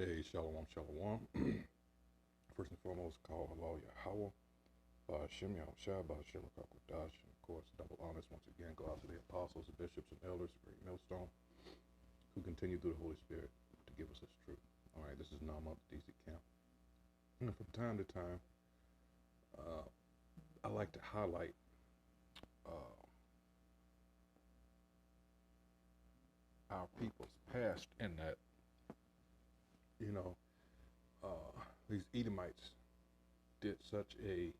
Hey, Shalom, Shalom. First and foremost, call Allah Yahweh, Shem Yahushua, Shem Rakakwadash, and of course, double honors once again go out to the apostles, the bishops, and elders, the great millstone, who continue through the Holy Spirit to give us this truth. All right, this is Nama, the DC Camp. And from time to time, I like to highlight our people's past in that, you know, these Edomites did such a,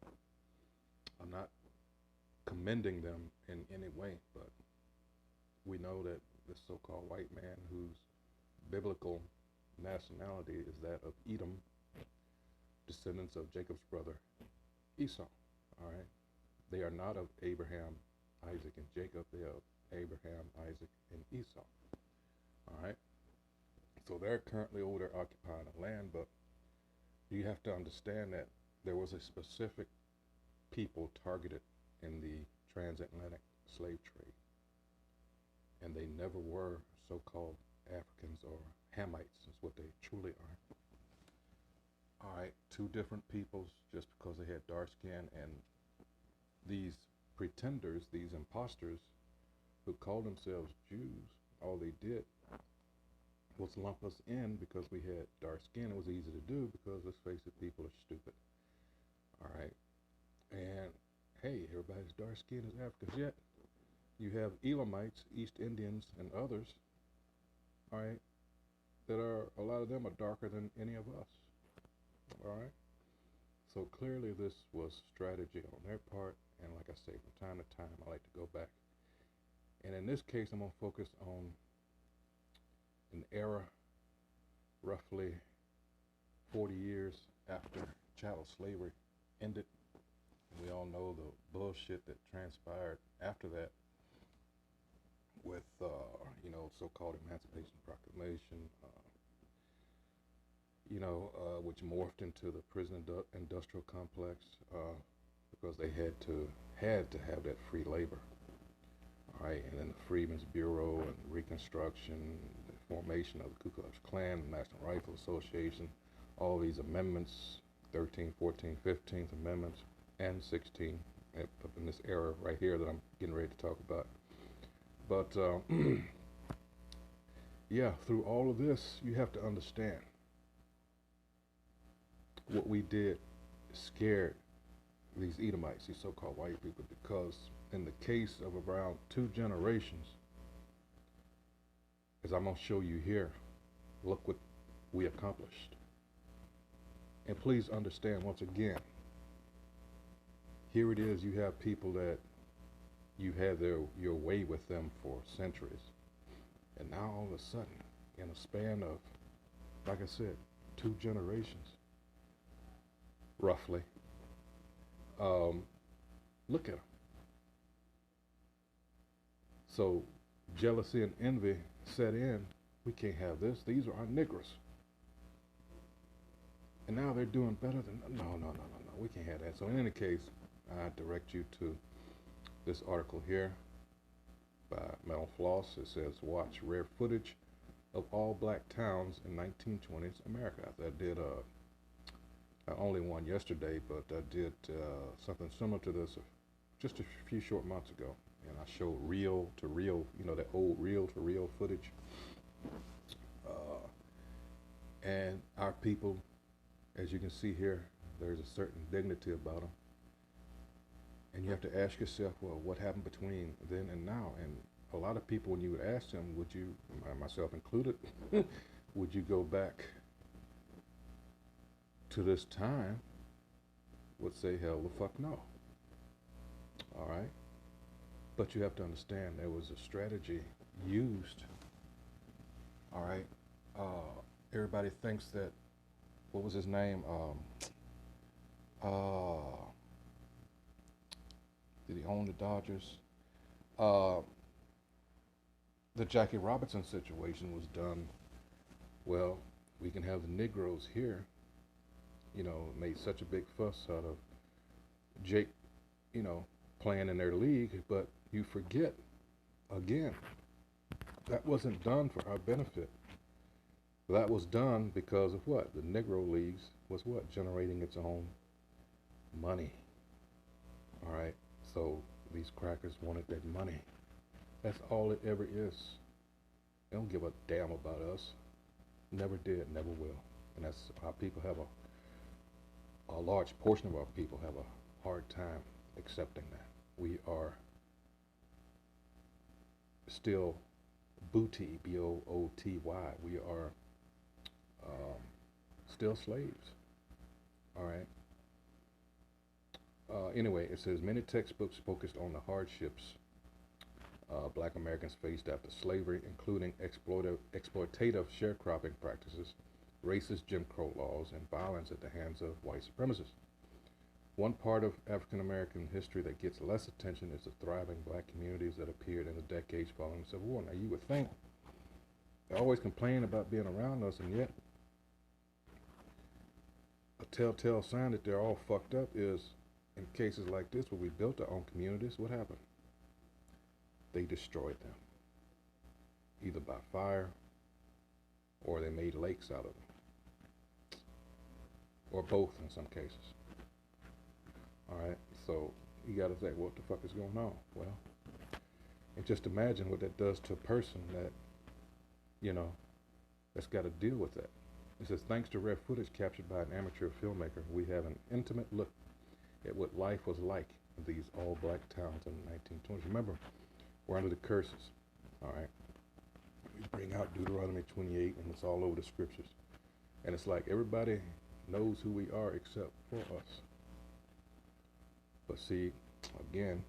I'm not commending them in any way, but we know that this so-called white man whose biblical nationality is that of Edom, descendants of Jacob's brother Esau, all right? They are not of Abraham, Isaac, and Jacob. They are of Abraham, Isaac, and Esau, all right? So they're currently over there occupying the land, but you have to understand that there was a specific people targeted in the transatlantic slave trade, and they never were so-called Africans or Hamites, is what they truly are. All right, two different peoples just because they had dark skin, and these pretenders, these imposters who called themselves Jews, all they did was lump us in because we had dark skin. It was easy to do because, let's face it, people are stupid. All right. And hey, everybody's dark skin is Africans. Yet you have Elamites, East Indians, and others, all right, that are, a lot of them are darker than any of us. All right. So clearly this was strategy on their part. And like I say, from time to time, I like to go back. And in this case, I'm going to focus on an era roughly 40 years after chattel slavery ended. And we all know the bullshit that transpired after that with, so-called Emancipation Proclamation, which morphed into the prison industrial complex because they had to have that free labor. All right, and then the Freedmen's Bureau and Reconstruction, formation of the Ku Klux Klan, the National Rifle Association, all these amendments, 13th, 14th, 15th Amendments, and 16, up in this era right here that I'm getting ready to talk about. But, yeah, through all of this, you have to understand what we did scared these Edomites, these so-called white people, because in the case of around 2 generations, as I'm going to show you here, look what we accomplished. And please understand, once again, here it is, you have people that you had your way with them for centuries. And now all of a sudden, in a span of, like I said, 2 generations, roughly, look at them. So jealousy and envy set in. We can't have this. These are our Negroes. And now they're doing better than, no. We can't have that. So in any case, I direct you to this article here by Mel Floss. It says, watch rare footage of all black towns in 1920s America. I did only one yesterday, but I did something similar to this just a few short months ago. And I showed reel to reel, that old reel to reel footage. And our people, as you can see here, there's a certain dignity about them. And you have to ask yourself, well, what happened between then and now? And a lot of people, when you would ask them, would you, myself included, would you go back to this time, would say, hell the fuck no. All right? But you have to understand there was a strategy used. All right? Everybody thinks that, what was his name? Did he own the Dodgers? The Jackie Robinson situation was done, well, we can have the Negroes here, made such a big fuss out of Jake, playing in their league, but you forget, again, that wasn't done for our benefit. That was done because of what? The Negro Leagues was what? Generating its own money. All right. So these crackers wanted that money. That's all it ever is. They don't give a damn about us. Never did, never will. And that's our people have a large portion of our people have a hard time accepting that. We are still booty, B-O-O-T-Y. We are still slaves. All right. Anyway, it says many textbooks focused on the hardships black Americans faced after slavery, including exploitative sharecropping practices, racist Jim Crow laws, and violence at the hands of white supremacists. One part of African American history that gets less attention is the thriving black communities that appeared in the decades following the Civil War. Now, you would think they always complain about being around us, and yet a telltale sign that they're all fucked up is in cases like this where we built our own communities, what happened? They destroyed them, either by fire or they made lakes out of them, or both in some cases. All right, so you got to say, what the fuck is going on? Well, and just imagine what that does to a person that, that's got to deal with that. It says, thanks to rare footage captured by an amateur filmmaker, we have an intimate look at what life was like in these all-black towns in the 1920s. Remember, we're under the curses, all right? We bring out Deuteronomy 28, and it's all over the scriptures. And it's like everybody knows who we are except for us. But see, again,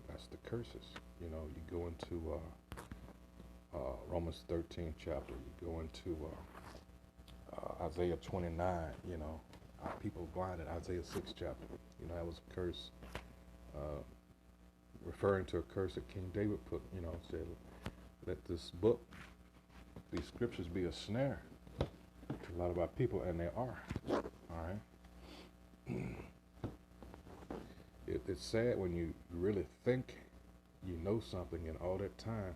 that's the curses. You go into Romans 13 chapter. You go into Isaiah 29, our people blinded. Isaiah 6 chapter. That was a curse. Referring to a curse that King David put, said, let this book, these scriptures be a snare to a lot of our people, and they are. All right? It's sad when you really think you know something, and all that time,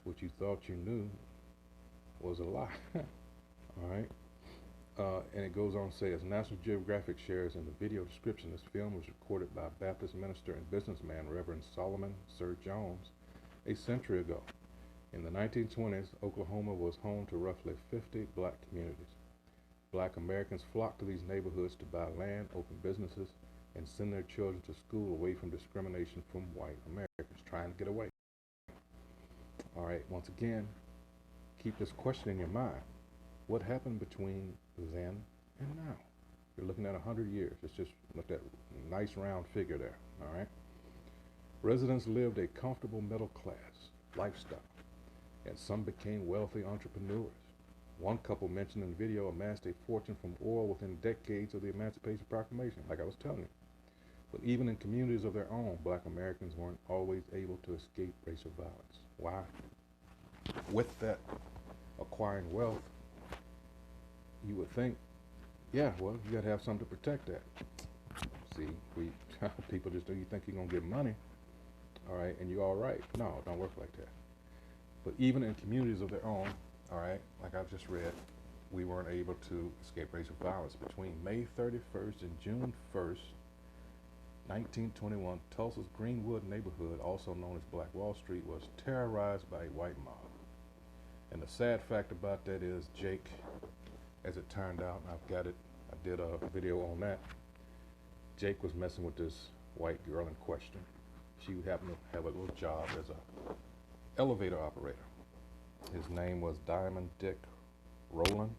what you thought you knew was a lie. All right? And it goes on to say, as National Geographic shares in the video description, this film was recorded by Baptist minister and businessman Reverend Solomon Sir Jones a century ago. In the 1920s, Oklahoma was home to roughly 50 black communities. Black Americans flocked to these neighborhoods to buy land, open businesses, and send their children to school away from discrimination from white Americans, trying to get away. All right, once again, keep this question in your mind. What happened between then and now? You're looking at 100 years. It's just look at a nice round figure there, all right? Residents lived a comfortable middle class lifestyle, and some became wealthy entrepreneurs. One couple mentioned in the video amassed a fortune from oil within decades of the Emancipation Proclamation, like I was telling you. But even in communities of their own, black Americans weren't always able to escape racial violence. Why? With that acquiring wealth, you would think, yeah, well, you got to have something to protect that. See, people just do, you think you're going to get money, all right, and you're all right. No, it don't work like that. But even in communities of their own, all right, like I've just read, we weren't able to escape racial violence. Between May 31st and June 1st, 1921, Tulsa's Greenwood neighborhood, also known as Black Wall Street, was terrorized by a white mob. And the sad fact about that is Jake, as it turned out, I've got it, I did a video on that. Jake was messing with this white girl in question. She happened to have a little job as a elevator operator. His name was Diamond Dick Rowland.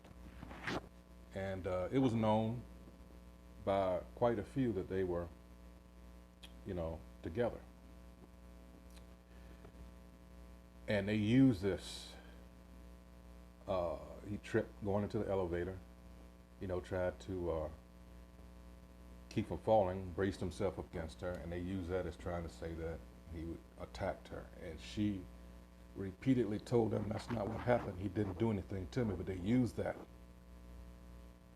And it was known by quite a few that they were, together. And they used this, he tripped going into the elevator, tried to keep from falling, braced himself up against her, and they used that as trying to say that he attacked her. And she repeatedly told them that's not what happened. He didn't do anything to me, but they used that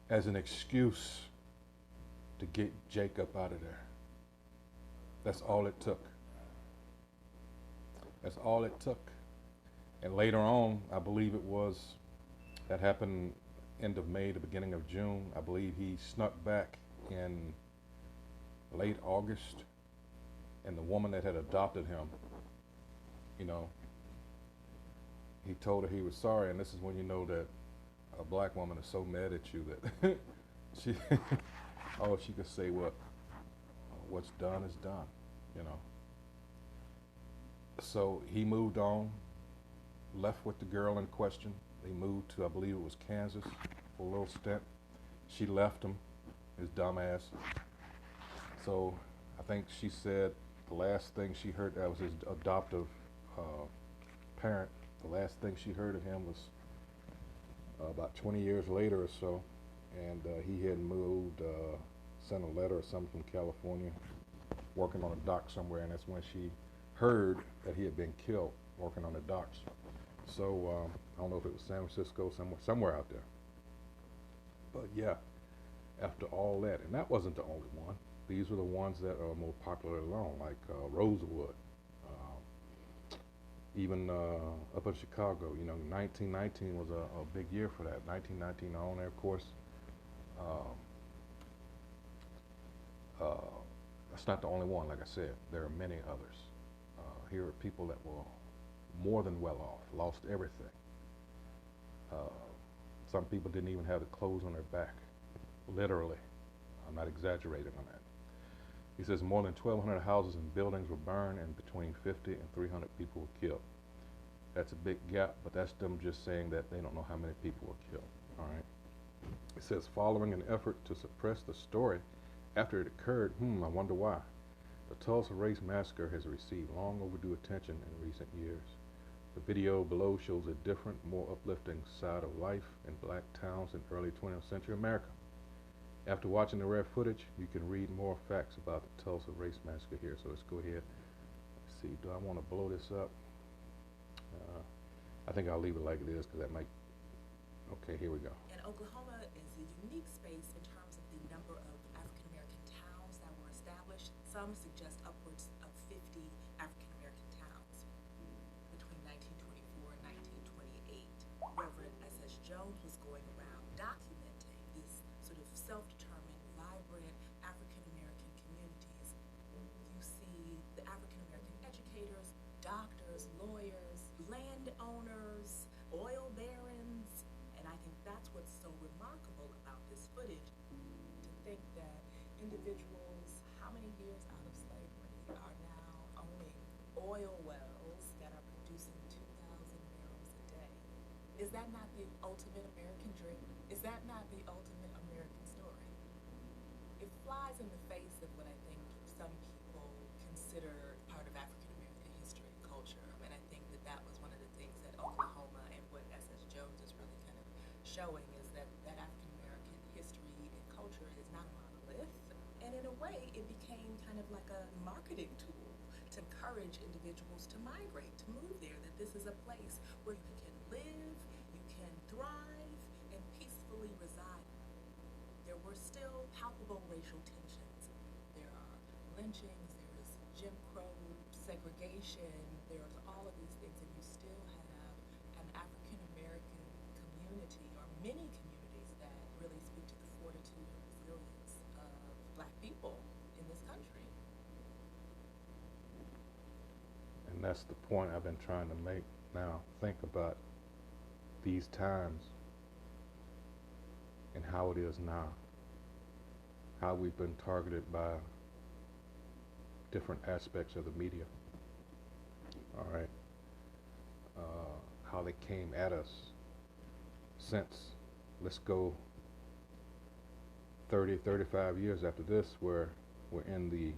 as an excuse to get Jake up out of there. That's all it took. That's all it took. And later on, I believe it was, that happened end of May, the beginning of June. I believe he snuck back in late August, and the woman that had adopted him, you know, he told her he was sorry, and this is when you know that a black woman is so mad at you that she, all she could say, what's done is done, you know. So he moved on, left with the girl in question. They moved to, I believe it was Kansas, for a little stint. She left him, his dumb ass. So I think she said the last thing she heard, that was his adoptive parent, the last thing she heard of him was about 20 years later or so, and he had moved, sent a letter or something from California, working on a dock somewhere, and that's when she heard that he had been killed working on the docks. So I don't know if it was San Francisco, somewhere out there. But yeah, after all that, and that wasn't the only one. These were the ones that are more popularly known, like Rosewood. Even up in Chicago, you know, 1919 was a big year for that. 1919 on there, of course. That's not the only one, like I said. There are many others. Here are people that were more than well off, lost everything. Some people didn't even have the clothes on their back, literally. I'm not exaggerating on that. He says more than 1,200 houses and buildings were burned, and between 50 and 300 people were killed. That's a big gap, but that's them just saying that they don't know how many people were killed, all right? It says, following an effort to suppress the story after it occurred, I wonder why. The Tulsa Race Massacre has received long overdue attention in recent years. The video below shows a different, more uplifting side of life in black towns in early 20th century America. After watching the rare footage, you can read more facts about the Tulsa Race Massacre here. So let's go ahead. Let's see, do I want to blow this up? I think I'll leave it like it is because that might, okay, here we go. And Oklahoma is a unique space in terms of the number of African-American towns that were established. Some suggest upwards of 50 African-American towns between 1924 and 1928. Reverend S.S. Jones was going around documenting these sort of self-determined, vibrant African-American communities. You see the African-American educators, doctors, lawyers, landowners, oil barons, and I think that's what's so remarkable about this footage, to think that individuals, how many years out of slavery, are now owning oil wells that are producing 2,000 barrels a day. Is that not the ultimate American dream? Is that not the ultimate American story? It flies in the face of what I think some people consider part of African-American history and culture. I mean, I think that that was one of the things that Oklahoma and what S.S. Jones is really kind of showing, is that African-American history and culture is not a monolith. And in a way, it became kind of like a marketing tool to encourage individuals to migrate, to move there, that this is a place where you can live, you can thrive, and peacefully reside. There were still palpable racial tensions. There are lynchings, there is Jim Crow, segregation, there's all of these things, and you still have an African-American community, or many communities, that really speak to the fortitude and resilience of black people in this country. And that's the point I've been trying to make now. Think about these times and how it is now. How we've been targeted by different aspects of the media. All right. How they came at us since, let's go 30, 35 years after this, where we're in the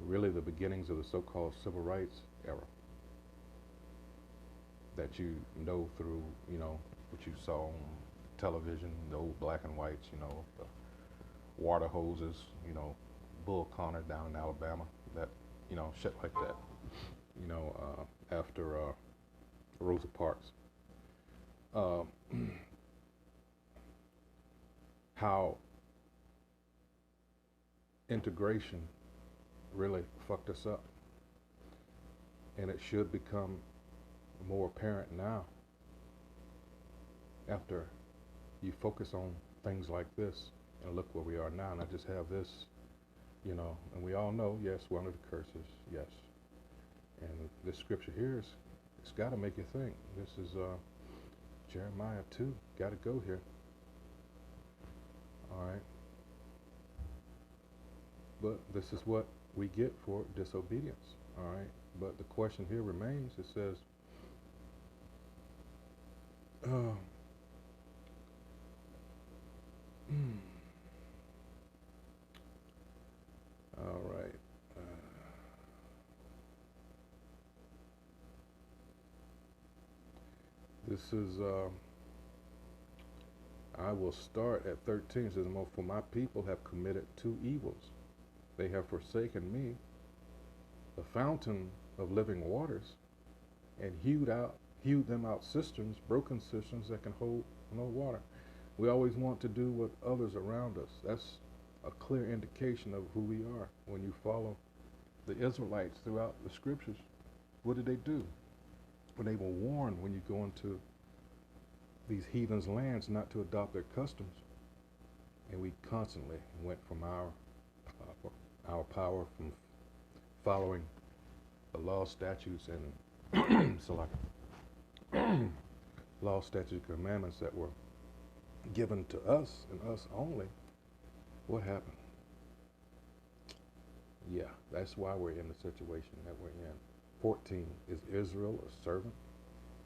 really the beginnings of the so-called civil rights era that you know through, you know, what you saw on television, the old black and whites, you know, the water hoses, you know, Bull Connor down in Alabama, that, you know, shit like that, you know, after Rosa Parks. How integration really fucked us up. And it should become more apparent now, after you focus on things like this, and look where we are now. And I just have this, and we all know, yes, we're under the curses, yes. And this scripture here it's got to make you think. This is Jeremiah 2. Got to go here. All right. But this is what we get for disobedience. All right. But the question here remains. It says, all right. This is, I will start at 13. It says, for my people have committed two evils. They have forsaken me, the fountain of living waters, and hewed them out cisterns, broken cisterns that can hold no water. We always want to do what others around us. That's a clear indication of who we are. When you follow the Israelites throughout the scriptures, what did they do? When they were warned, when you go into these heathens' lands, not to adopt their customs, and we constantly went from our power from following the law, statutes, and law, statutes, commandments that were given to us and us only. What happened? Yeah, that's why we're in the situation that we're in. 14, is Israel a servant?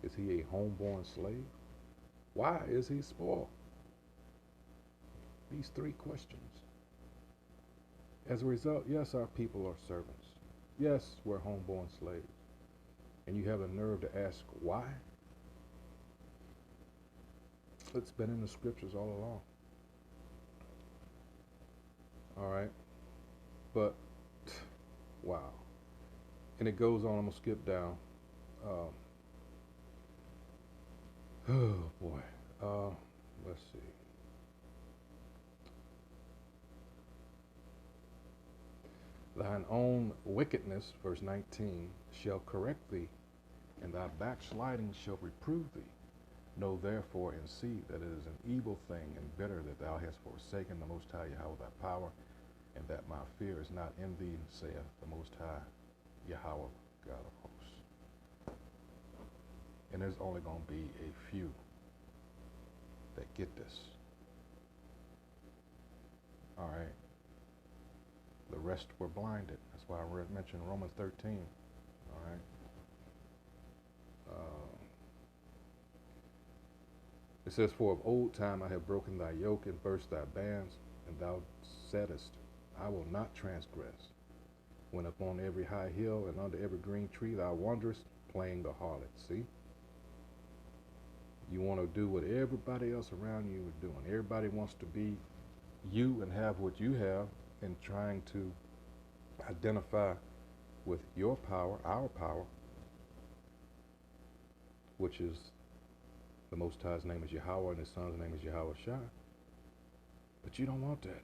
Is he a homeborn slave? Why is he spoiled? These three questions. As a result, yes, our people are servants. Yes, we're homeborn slaves. And you have the nerve to ask why? It's been in the scriptures all along. All right. But, wow. And it goes on. I'm going to skip down. Oh, boy. Let's see. Thine own wickedness, verse 19, shall correct thee, and thy backsliding shall reprove thee. Know therefore and see that it is an evil thing and bitter that thou hast forsaken the Most High Yahweh thy power, and that my fear is not in thee, saith the Most High Yahweh God of hosts. And there's only going to be a few that get this. All right. The rest were blinded. That's why I mentioned Romans 13. All right. It says, for of old time I have broken thy yoke and burst thy bands, and thou saidst, I will not transgress. When upon every high hill and under every green tree thou wanderest, playing the harlot. See? You want to do what everybody else around you is doing. Everybody wants to be you and have what you have, and trying to identify with your power, our power, which is the Most High's name is Yahweh and his son's name is Yahweh Shai. But you don't want that.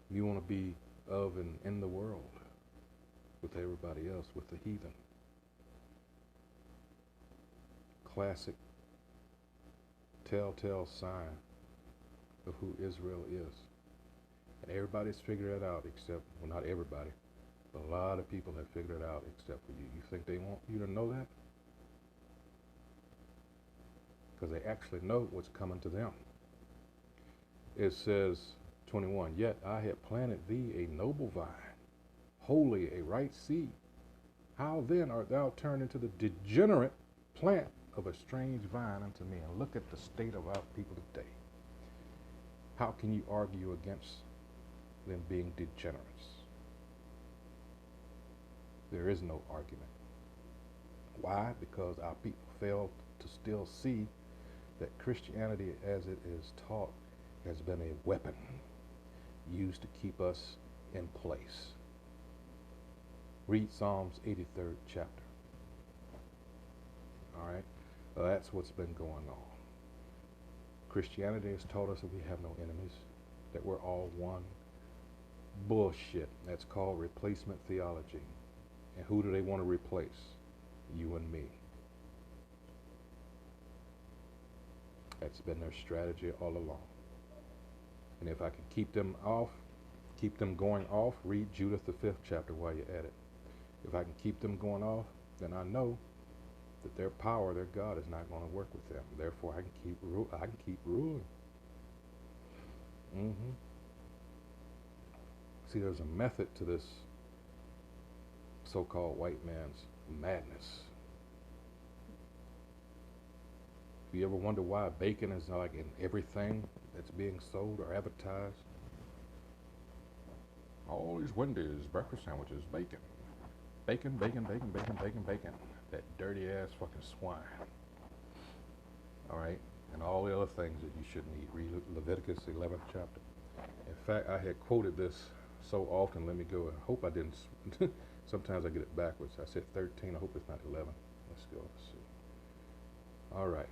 You want to be of and in the world with everybody else, with the heathen. Classic telltale sign of who Israel is. And everybody's figured it out except, well, not everybody, but a lot of people have figured it out except for you. You think they want you to know that? Because they actually know what's coming to them. It says, 21, yet I have planted thee a noble vine, holy, a right seed. How then art thou turned into the degenerate plant of a strange vine unto me? And look at the state of our people today. How can you argue against them being degenerates? There is no argument. Why? Because our people fail to still see that Christianity as it is taught has been a weapon used to keep us in place. Read Psalms 83rd chapter. All right? That's what's been going on. Christianity has taught us that we have no enemies, that we're all one. Bullshit. That's called replacement theology. And who do they want to replace? You and me. That's been their strategy all along. And if I can keep them going off, read Judith the 5th chapter while you're at it. If I can keep them going off, then I know that their power, their God, is not going to work with them. Therefore, I can keep ruling. See, there's a method to this so-called white man's madness. If you ever wonder why bacon is like in everything that's being sold or advertised, all these Wendy's breakfast sandwiches, bacon. Bacon, bacon, bacon, bacon, bacon, bacon. That dirty ass fucking swine. Alright? And all the other things that you shouldn't eat. Read Leviticus 11th chapter. In fact, I had quoted this so often. Let me go. I hope I didn't. Sometimes I get it backwards. I said 13. I hope it's not 11. Let's go. Let's see. Alright.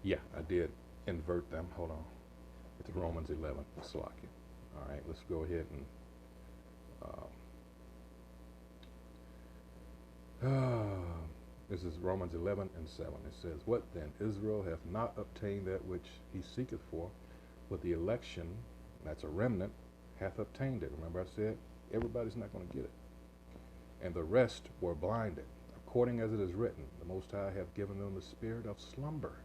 Yeah, I did invert them. Hold on. It's Romans 11. Slocky. Alright, let's go ahead and this is Romans 11 and 7. It says, "What then? Israel hath not obtained that which he seeketh for, but the election," that's a remnant, "hath obtained it." Remember I said, everybody's not going to get it. "And the rest were blinded, according as it is written, the Most High hath given them the spirit of slumber,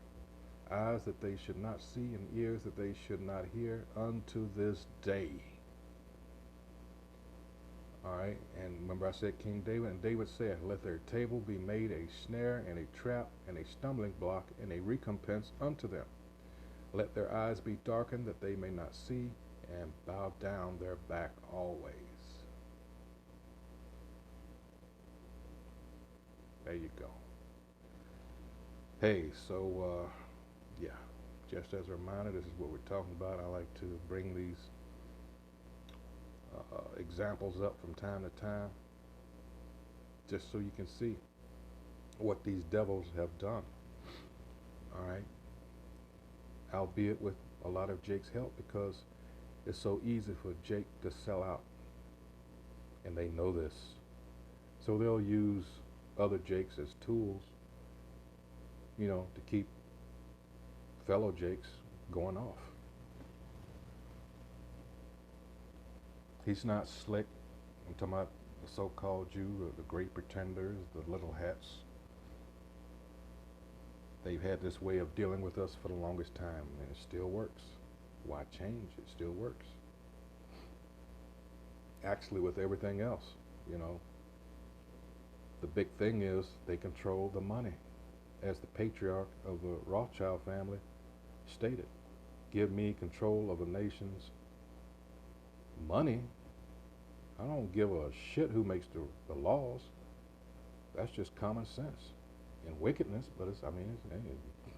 eyes that they should not see, and ears that they should not hear, unto this day." Alright, and remember I said King David, and David said, "Let their table be made a snare and a trap and a stumbling block and a recompense unto them. Let their eyes be darkened that they may not see, and bow down their back always." There you go. Hey, so yeah, just as a reminder, this is what we're talking about. I like to bring these examples up from time to time, just so you can see what these devils have done. Alright, albeit with a lot of Jake's help, because it's so easy for Jake to sell out, and they know this, so they'll use other Jakes as tools, you know, to keep fellow Jakes going off. He's not slick. I'm talking about the so-called Jew, the great pretenders, the little hats. They've had this way of dealing with us for the longest time, and it still works. Why change? It still works. Actually, with everything else, you know, the big thing is they control the money. As the patriarch of the Rothschild family stated, "Give me control of a nation's money. I don't give a shit who makes the laws." That's just common sense and wickedness, but it's, I mean,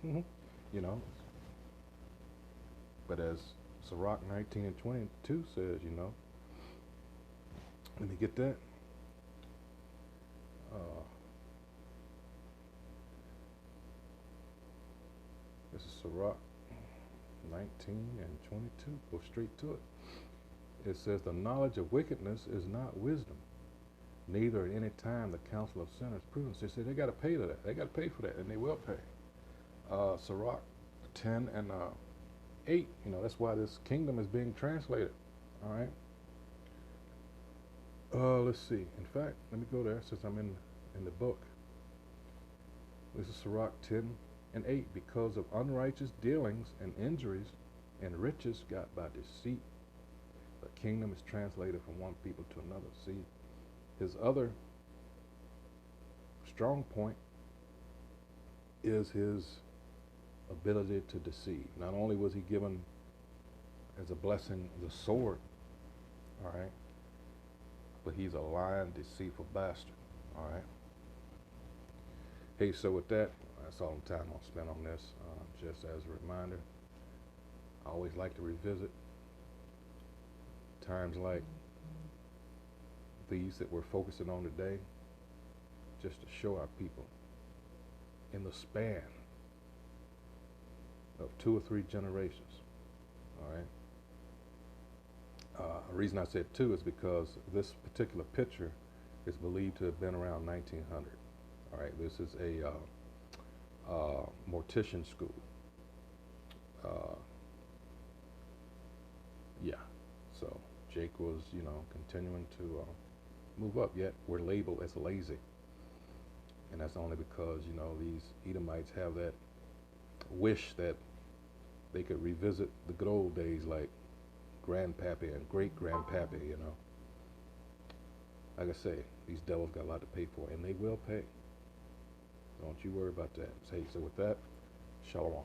it's, you know. But as Sirach 19 and 22 says, you know, let me get that. This is Sirach 19 and 22. Go straight to it. It says, "The knowledge of wickedness is not wisdom, neither at any time the counsel of sinners prudence." They say they got to pay to that. They got to pay for that, and they will pay. Sirach 10 and 8. You know, that's why this kingdom is being translated. All right. Let's see. In fact, let me go there since I'm in the book. This is Sirach 10 and 8. "Because of unrighteous dealings and injuries and riches got by deceit, the kingdom is translated from one people to another." See, his other strong point is his ability to deceive. Not only was he given as a blessing the sword, all right, but he's a lying, deceitful bastard, all right. Hey, so with that, that's all the time I'll spend on this. Just as a reminder, I always like to revisit times like these that we're focusing on today, just to show our people in the span of 2 or 3 generations. All right. The reason I said 2 is because this particular picture is believed to have been around 1900. All right. This is a mortician school. Uh, yeah, so Jake was, continuing to move up, yet we're labeled as lazy. And that's only because, these Edomites have that wish that they could revisit the good old days like grandpappy and great grandpappy, Like I say, these devils got a lot to pay for, and they will pay. Don't you worry about that. So with that, shalom.